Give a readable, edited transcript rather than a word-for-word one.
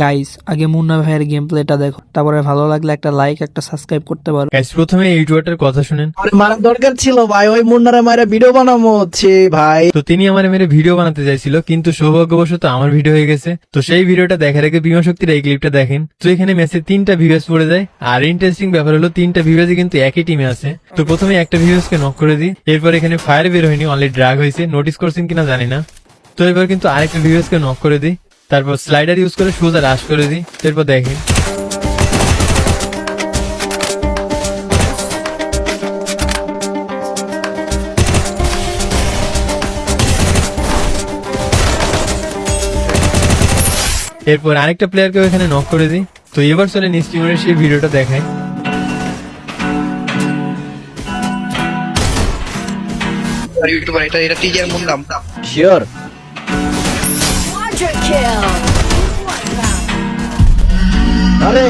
Guys আগে মুন্না ভাইয়ের game প্লেটা দেখো, তারপরে ভালো লাগলে একটা লাইক একটা সাবস্ক্রাইব করতে পারো। গাইস প্রথমে এই ইউটিউবারটার কথা শুনেন। মারার দরকার ছিল ভাই, ওই মুন্নারে মারা ভিডিও বানাবো হচ্ছে ভাই। তো তিনি আমার মেরে ভিডিও বানাতে চাইছিল, কিন্তু সৌভাগ্যবশত আমার ভিডিও হয়ে গেছে। তো সেই ভিডিওটা দেখার আগে বিমা শক্তির এই ক্লিপটা দেখেন। তো এখানে ম্যাচে 3টা ভিউয়ার্স পড়ে যায়, আর ইন্টারেস্টিং ব্যাপার হলো 3টা ভিউয়ার্স কিন্তু একই টিমে আছে। তো প্রথমে একটা ভিউয়ার্স কে নক করে দিই, এরপর এখানে ফায়ার বের হয়নি, অনলি ড্রাগ হয়েছে, নোটিস করছেন কিনা জানি না। তো এবার কিন্তু আরেকটা ভিউয়ার্স কে নক করে দিই, তারপর স্লাইডার ইউজ করে সোজা রাশ করে দিই। এরপর দেখেন এরপর আরেকটা প্লেয়ারকেও এখানে নক করে দিই। তো এবার চলে নিশ্চিমের সেই ভিডিওটা দেখায়। ইউটিউবার এটা টিজার মুন্নাম। Sure Quadra kill! আরে